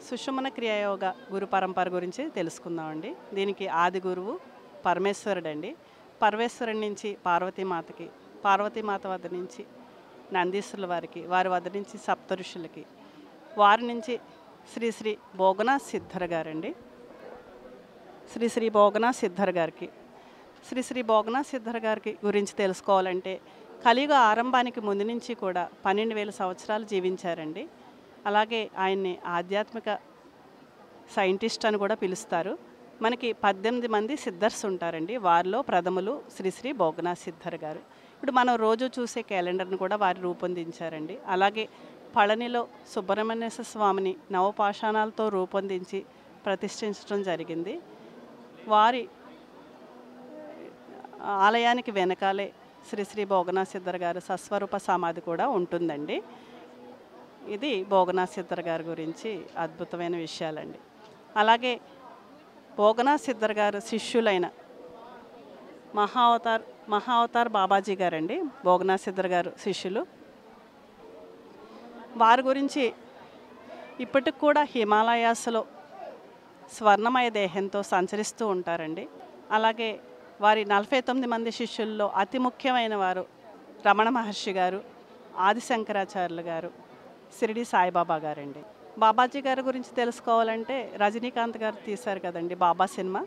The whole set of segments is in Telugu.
సుషుమ్న క్రియాయోగ గురు పరంపర గురించి తెలుసుకుందామండి. దీనికి ఆది గురువు పరమేశ్వరుడండి. పరమేశ్వరుడి నుంచి పార్వతీమాతకి, పార్వతీమాత వద్ద నుంచి నందీశ్వరుల వారికి, వారి వద్ద నుంచి సప్త ఋషులకి, వారి నుంచి శ్రీ శ్రీ భోగనాథ్ సిద్ధర్ గారండి. శ్రీ శ్రీ భోగనాథ్ సిద్ధర్ గారికి శ్రీ శ్రీ భోగనాథ్ సిద్ధర్ గారికి గురించి తెలుసుకోవాలంటే కలియుగ ఆరంభానికి ముందు నుంచి కూడా 12,000 సంవత్సరాలు జీవించారండి. అలాగే ఆయన్ని ఆధ్యాత్మిక సైంటిస్ట్ అని కూడా పిలుస్తారు. మనకి 18 మంది సిద్ధర్స్ ఉంటారండి. వారిలో ప్రథములు శ్రీ శ్రీ భోగనాథ్ సిద్ధర్ గారు. ఇప్పుడు మనం రోజు చూసే క్యాలెండర్ని కూడా వారు రూపొందించారండి. అలాగే పళనిలో సుబ్రహ్మణ్యేశ్వర స్వామిని నవపాషాణాలతో రూపొందించి ప్రతిష్ఠించడం జరిగింది. వారి ఆలయానికి వెనకాలే శ్రీ శ్రీ భోగనాథ్ సిద్ధర్ గారు సస్వరూప సమాధి కూడా ఉంటుందండి. ఇది భోగనాథ్ సిద్ధర్ గారి గురించి అద్భుతమైన విషయాలండి. అలాగే భోగనాథ్ సిద్ధర్ గారు శిష్యులైన మహావతార్ బాబాజీ గారండి. భోగనాథ్ సిద్ధర్ గారు శిష్యులు. వారి గురించి ఇప్పటికి కూడా హిమాలయాస్లో స్వర్ణమయ దేహంతో సంచరిస్తూ ఉంటారండి. అలాగే వారి 49 మంది శిష్యుల్లో అతి ముఖ్యమైన వారు రమణ మహర్షి గారు, ఆదిశంకరాచార్యులు గారు, షిరిడి సాయిబాబా గారండి. బాబాజీ గారి గురించి తెలుసుకోవాలంటే రజనీకాంత్ గారు తీశారు కదండి బాబా సినిమా,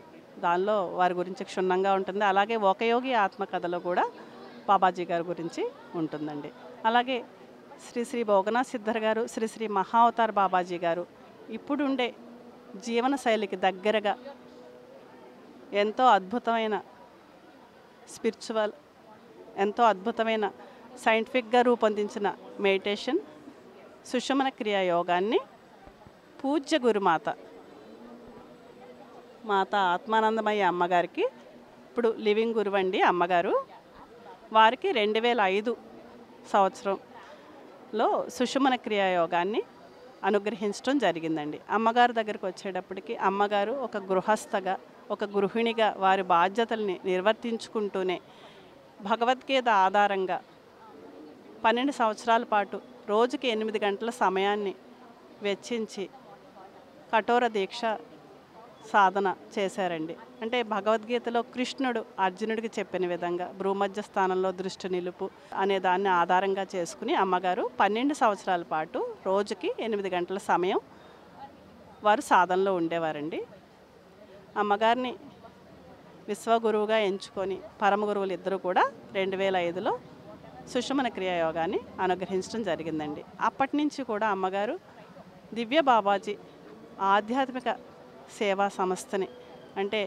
దానిలో వారి గురించి క్షుణ్ణంగా ఉంటుంది. అలాగే ఒక యోగి ఆత్మకథలో కూడా బాబాజీ గారి గురించి ఉంటుందండి. అలాగే శ్రీ శ్రీ భోగనాథ్ సిద్ధర్ గారు, శ్రీ శ్రీ మహావతార్ బాబాజీ గారు ఇప్పుడుండే జీవన శైలికి దగ్గరగా ఎంతో అద్భుతమైన స్పిరిచువల్, ఎంతో అద్భుతమైన సైంటిఫిక్గా రూపొందించిన మెడిటేషన్ సుషుమ్న క్రియా యోగాన్ని పూజ్య గురుమాత ఆత్మానందమయ్య అమ్మగారికి ఇప్పుడు లివింగ్ గురువు అండి అమ్మగారు. వారికి 2005 సంవత్సరంలో సుషుమ్న క్రియా యోగాన్ని అనుగ్రహించడం జరిగిందండి. అమ్మగారు దగ్గరికి వచ్చేటప్పటికి అమ్మగారు ఒక గృహస్థగా, ఒక గృహిణిగా వారి బాధ్యతల్ని నిర్వర్తించుకుంటూనే భగవద్గీత ఆధారంగా 12 సంవత్సరాల పాటు రోజుకి 8 గంటల సమయాన్ని వెచ్చించి కఠోర దీక్ష సాధన చేశారండి. అంటే భగవద్గీతలో కృష్ణుడు అర్జునుడికి చెప్పిన విధంగా భూమధ్య స్థానంలో దృష్టి నిలుపు అనే దాన్ని ఆధారంగా చేసుకుని అమ్మగారు 12 సంవత్సరాల పాటు రోజుకి 8 గంటల సమయం వారు సాధనలో ఉండేవారండి. అమ్మగారిని విశ్వగురువుగా ఎంచుకొని పరమ గురువులు ఇద్దరు కూడా 2005లో సుషుమ్న క్రియా యోగాన్ని అనుగ్రహించడం జరిగిందండి. అప్పటి నుంచి కూడా అమ్మగారు దివ్య బాబాజీ ఆధ్యాత్మిక సేవా సంస్థని, అంటే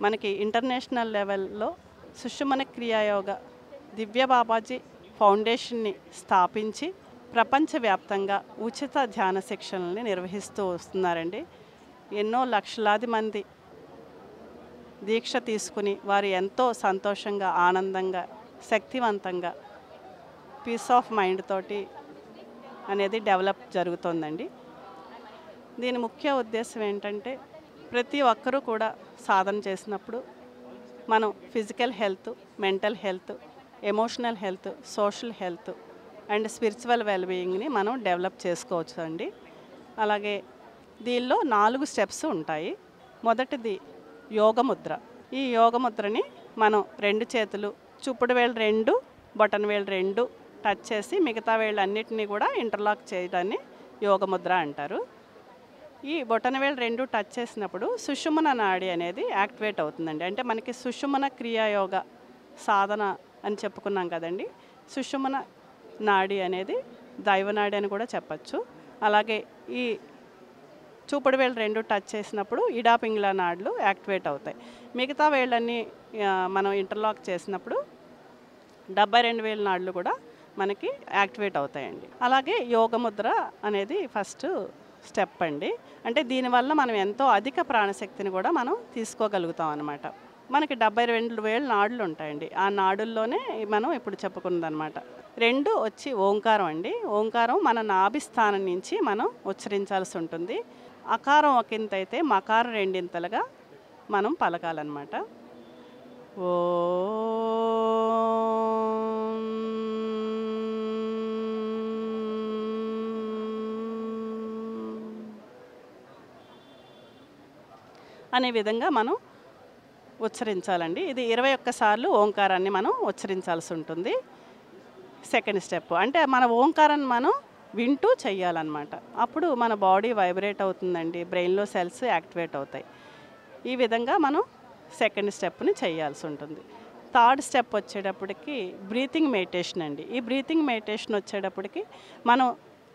మనకి ఇంటర్నేషనల్ లెవెల్లో సుషుమ్న క్రియా యోగ దివ్య బాబాజీ ఫౌండేషన్ని స్థాపించి ప్రపంచవ్యాప్తంగా ఉచిత ధ్యాన శిక్షణల్ని నిర్వహిస్తూ వస్తున్నారండి. ఎన్నో లక్షలాది మంది దీక్ష తీసుకుని వారు ఎంతో సంతోషంగా, ఆనందంగా, శక్తివంతంగా, పీస్ ఆఫ్ మైండ్ తోటి అనేది డెవలప్ జరుగుతుందండి. దీని ముఖ్య ఉద్దేశం ఏంటంటే ప్రతి ఒక్కరూ కూడా సాధన చేసినప్పుడు మనం physical health, mental health, emotional health, social health and spiritual వెల్బీయింగ్ని మనం డెవలప్ చేసుకోవచ్చు అండి. అలాగే దీనిలో 4 స్టెప్స్ ఉంటాయి. మొదటిది యోగముద్ర. ఈ యోగముద్రని మనం 2 చేతులు, చూపుడు వేళ్ళు 2, బొటన వేళ్ళు 2 టచ్ చేసి మిగతా వేళ్ళన్నిటినీ కూడా ఇంటర్లాక్ చేయడాన్ని యోగముద్ర అంటారు. ఈ బొటన వేళ్ళు 2 టచ్ చేసినప్పుడు సుషుమ్న నాడి అనేది యాక్టివేట్ అవుతుందండి. అంటే మనకి సుషుమ్న క్రియాయోగ సాధన అని చెప్పుకున్నాం కదండి. సుషుమ్న నాడి అనేది దైవనాడి అని కూడా చెప్పచ్చు. అలాగే ఈ చూపుడు వేళ్ళు 2 టచ్ చేసినప్పుడు ఇడా పింగళ నాడులు యాక్టివేట్ అవుతాయి. మిగతా వేళ్ళన్నీ మనం ఇంటర్లాక్ చేసినప్పుడు 72 వేల నాడులు కూడా మనకి యాక్టివేట్ అవుతాయండి. అలాగే యోగముద్ర అనేది ఫస్ట్ స్టెప్ అండి. అంటే దీనివల్ల మనం ఎంతో అధిక ప్రాణశక్తిని కూడా మనం తీసుకోగలుగుతాం అన్నమాట. మనకి 72 వేల నాడులు ఉంటాయండి. ఆ నాడుల్లోనే మనం ఇప్పుడు చెప్పుకున్నదనమాట. 2 వచ్చి ఓంకారం అండి. ఓంకారం మన నాభిస్థానం నుంచి మనం ఉచ్చరించాల్సి ఉంటుంది. అకారం ఒకంత అయితే మకారం 2 మనం పలకాలన్నమాట. ఓ అనే విధంగా మనం ఉచ్చరించాలండి. ఇది 21 సార్లు ఓంకారాన్ని మనం ఉచ్చరించాల్సి ఉంటుంది. సెకండ్ స్టెప్ అంటే మన ఓంకారాన్ని మనం వింటూ చెయ్యాలన్నమాట. అప్పుడు మన బాడీ వైబ్రేట్ అవుతుందండి, బ్రెయిన్లో సెల్స్ యాక్టివేట్ అవుతాయి. ఈ విధంగా మనం సెకండ్ స్టెప్ని చేయాల్సి ఉంటుంది. థర్డ్ స్టెప్ వచ్చేటప్పటికి బ్రీతింగ్ మెడిటేషన్ అండి. ఈ బ్రీతింగ్ మెడిటేషన్ వచ్చేటప్పటికి మనం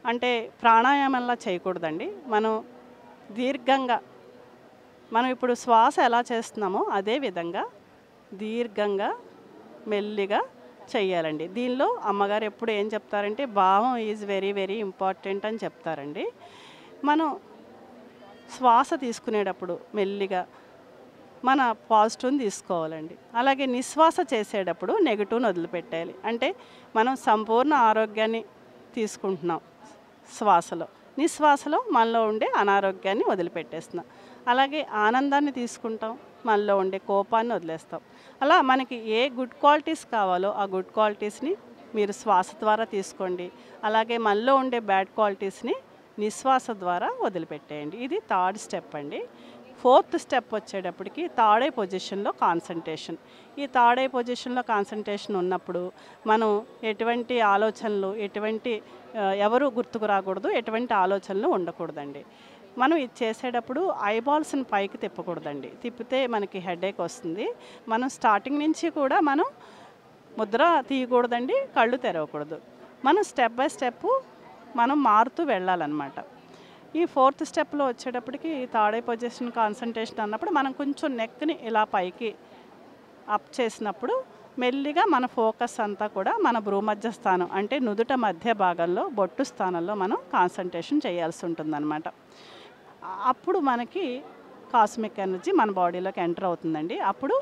అంటే ప్రాణాయామంలా చేయకూడదండి. మనం దీర్ఘంగా మనం ఇప్పుడు శ్వాస ఎలా చేస్తున్నామో అదే విధంగా దీర్ఘంగా మెల్లిగా చెయ్యాలండి. దీనిలో అమ్మగారు ఎప్పుడు ఏం చెప్తారంటే భావం ఈజ్ వెరీ వెరీ ఇంపార్టెంట్ అని చెప్తారండి. మనం శ్వాస తీసుకునేటప్పుడు మెల్లిగా మన పాజిటివ్ని తీసుకోవాలండి. అలాగే నిశ్వాస చేసేటప్పుడు నెగిటివ్ని వదిలిపెట్టేయాలి. అంటే మనం సంపూర్ణ ఆరోగ్యాన్ని తీసుకుంటున్నాం శ్వాసలో, నిశ్వాసలో మనలో ఉండే అనారోగ్యాన్ని వదిలిపెట్టేస్తున్నాం. అలాగే ఆనందాన్ని తీసుకుంటాం, మనలో ఉండే కోపాన్ని వదిలేస్తాం. అలా మనకి ఏ గుడ్ క్వాలిటీస్ కావాలో ఆ గుడ్ క్వాలిటీస్ని మీరు శ్వాస ద్వారా తీసుకోండి. అలాగే మనలో ఉండే బ్యాడ్ క్వాలిటీస్ని నిశ్వాస ద్వారా వదిలిపెట్టేయండి. ఇది థర్డ్ స్టెప్ అండి. ఫోర్త్ స్టెప్ వచ్చేటప్పటికి థర్డ్ ఐ పొజిషన్లో కాన్సంట్రేషన్. ఈ థర్డ్ ఐ పొజిషన్లో కాన్సంట్రేషన్ ఉన్నప్పుడు మనం ఎటువంటి ఆలోచనలు ఎవరు గుర్తుకు రాకూడదు, ఎటువంటి ఆలోచనలు ఉండకూడదండి. మనం ఇది చేసేటప్పుడు ఐబాల్స్ని పైకి తిప్పకూడదండి. తిప్పితే మనకి హెడేక్ వస్తుంది. మనం స్టార్టింగ్ నుంచి కూడా మనం ముద్ర తీయకూడదండి, కళ్ళు తెరవకూడదు. మనం స్టెప్ బై స్టెప్ మనం మారుతూ వెళ్ళాలన్నమాట. ఈ ఫోర్త్ స్టెప్లో వచ్చేటప్పటికి థర్డ్ ఐ పొజిషన్ కాన్సంట్రేషన్ అన్నప్పుడు మనం కొంచెం నెక్ని ఇలా పైకి అప్ చేసినప్పుడు మెల్లిగా మన ఫోకస్ అంతా కూడా మన భ్రూమధ్య స్థానం అంటే నుదుట మధ్య భాగంలో బొట్టు స్థానంలో మనం కాన్సంట్రేషన్ చేయాల్సి ఉంటుందన్నమాట. అప్పుడు మనకి కాస్మిక్ ఎనర్జీ మన బాడీలోకి ఎంటర్ అవుతుందండి. అప్పుడు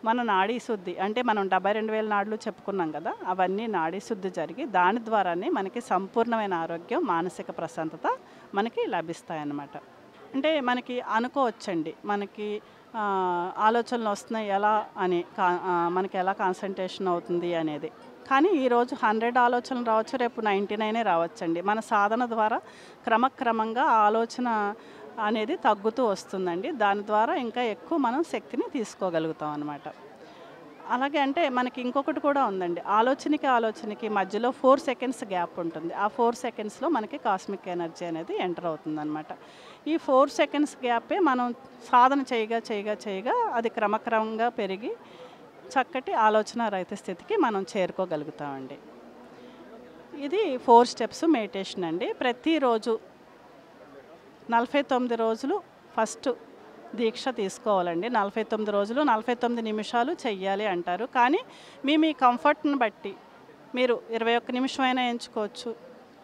మన నాడీ శుద్ధి అంటే మనం 72,000 నాడులు చెప్పుకున్నాం కదా, అవన్నీ నాడీ శుద్ధి జరిగి దాని ద్వారానే మనకి సంపూర్ణమైన ఆరోగ్యం, మానసిక ప్రశాంతత మనకి లభిస్తాయన్నమాట. అంటే మనకి అనుకోవచ్చండి, మనకి ఆలోచనలు వస్తున్నాయి ఎలా అని, మనకి ఎలా కాన్సంట్రేషన్ అవుతుంది అనేది. కానీ ఈరోజు 100 ఆలోచనలు రావచ్చు, రేపు 99 రావచ్చండి. మన సాధన ద్వారా క్రమక్రమంగా ఆలోచన అనేది తగ్గుతూ వస్తుందండి. దాని ద్వారా ఇంకా ఎక్కువ మనం శక్తిని తీసుకోగలుగుతాం అన్నమాట. అలాగే అంటే మనకి ఇంకొకటి కూడా ఉందండి, ఆలోచనకి మధ్యలో 4 సెకండ్స్ గ్యాప్ ఉంటుంది. ఆ 4 సెకండ్స్లో మనకి కాస్మిక్ ఎనర్జీ అనేది ఎంటర్ అవుతుందన్నమాట. ఈ 4 సెకండ్స్ గ్యాపే మనం సాధన చేయగా అది క్రమక్రమంగా పెరిగి చక్కటి ఆలోచన రహిత స్థితికి మనం చేరుకోగలుగుతామండి. ఇది 4 స్టెప్స్ మెడిటేషన్ అండి. ప్రతిరోజు 49 రోజులు ఫస్ట్ దీక్ష తీసుకోవాలండి. 49 రోజులు 49 నిమిషాలు చెయ్యాలి అంటారు. కానీ మీ కంఫర్ట్ని బట్టి మీరు 21 నిమిషమైనా ఎంచుకోవచ్చు,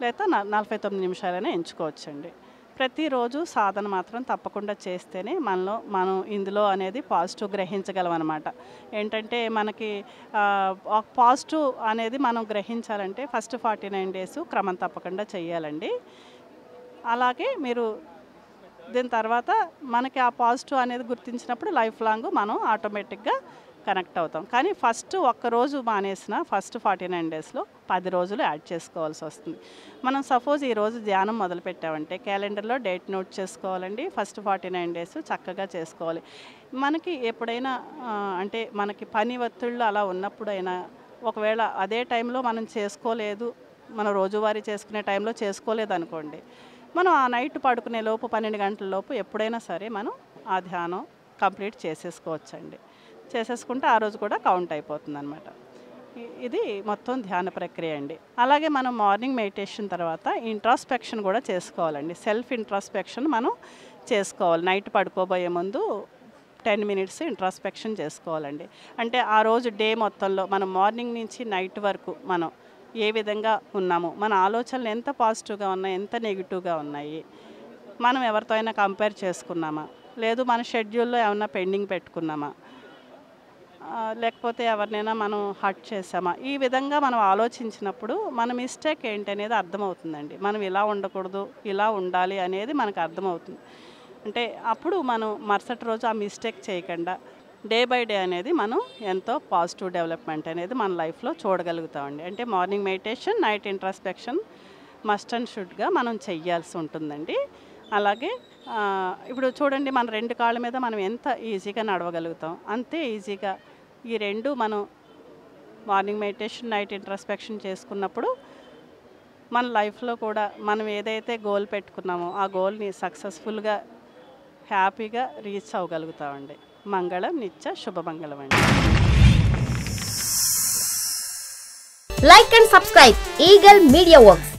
లేదా 49 నిమిషాలైనా ఎంచుకోవచ్చండి. ప్రతిరోజు సాధన మాత్రం తప్పకుండా చేస్తేనే మనం ఇందులో అనేది పాజిటివ్ గ్రహించగలం అనమాట. ఏంటంటే మనకి పాజిటివ్ అనేది మనం గ్రహించాలంటే ఫస్ట్ 49 డేస్ క్రమం తప్పకుండా చెయ్యాలండి. అలాగే మీరు దీని తర్వాత మనకి ఆ పాజిటివ్ అనేది గుర్తించినప్పుడు లైఫ్ లాంగ్ మనం ఆటోమేటిక్గా కనెక్ట్ అవుతాం. కానీ ఫస్ట్ ఒక్కరోజు మానేసిన ఫస్ట్ 49 డేస్లో 10 రోజులు యాడ్ చేసుకోవాల్సి వస్తుంది. మనం సపోజ్ ఈరోజు ధ్యానం మొదలుపెట్టామంటే క్యాలెండర్లో డేట్ నోట్ చేసుకోవాలండి. ఫస్ట్ 49 డేస్ చక్కగా చేసుకోవాలి. మనకి ఎప్పుడైనా అంటే మనకి పని ఒత్తిళ్ళు అలా ఉన్నప్పుడైనా ఒకవేళ అదే టైంలో మనం చేసుకోలేదు, మనం రోజువారీ చేసుకునే టైంలో చేసుకోలేదనుకోండి, మనం ఆ నైట్ పడుకునే లోపు 12 గంటల లోపు ఎప్పుడైనా సరే మనం ఆ ధ్యానం కంప్లీట్ చేసేసుకోవచ్చండి. చేసేసుకుంటే ఆ రోజు కూడా కౌంట్ అయిపోతుంది అనమాట. ఇది మొత్తం ధ్యాన ప్రక్రియ అండి. అలాగే మనం మార్నింగ్ మెడిటేషన్ తర్వాత ఇంట్రాస్పెక్షన్ కూడా చేసుకోవాలండి. సెల్ఫ్ ఇంట్రాస్పెక్షన్ మనం చేసుకోవాలి. నైట్ పడుకోబోయే ముందు 10 మినిట్స్ ఇంట్రాస్పెక్షన్ చేసుకోవాలండి. అంటే ఆ రోజు డే మొత్తంలో మనం మార్నింగ్ నుంచి నైట్ వరకు మనం ఏ విధంగా ఉన్నాము, మన ఆలోచనలు ఎంత పాజిటివ్గా ఉన్నాయి, ఎంత నెగిటివ్గా ఉన్నాయి, మనం ఎవరితో అయినా కంపేర్ చేసుకున్నామా, లేదు మన షెడ్యూల్లో ఏమన్నా పెండింగ్ పెట్టుకున్నామా, లేకపోతే ఎవరినైనా మనం హర్ట్ చేసామా, ఈ విధంగా మనం ఆలోచించినప్పుడు మన మిస్టేక్ ఏంటి అనేది అర్థమవుతుందండి. మనం ఇలా ఉండకూడదు, ఇలా ఉండాలి అనేది మనకు అర్థమవుతుంది. అంటే అప్పుడు మనం మరుసటి రోజు ఆ మిస్టేక్ చేయకుండా డే బై డే అనేది మనం ఎంతో పాజిటివ్ డెవలప్మెంట్ అనేది మన లైఫ్లో చూడగలుగుతామండి. అంటే morning meditation, night introspection must and షుడ్గా మనం చెయ్యాల్సి ఉంటుందండి. అలాగే ఇప్పుడు చూడండి, మన 2 కాళ్ళ మీద మనం ఎంత ఈజీగా నడవగలుగుతాం, అంతే ఈజీగా ఈ 2 మనం మార్నింగ్ మెడిటేషన్, నైట్ ఇంట్రస్పెక్షన్ చేసుకున్నప్పుడు మన లైఫ్లో కూడా మనం ఏదైతే గోల్ పెట్టుకున్నామో ఆ గోల్ని సక్సెస్ఫుల్గా హ్యాపీగా రీచ్ అవ్వగలుగుతామండి. మంగళం నిత్య శుభమంగళం అండి. Like and subscribe Eagle Media Works.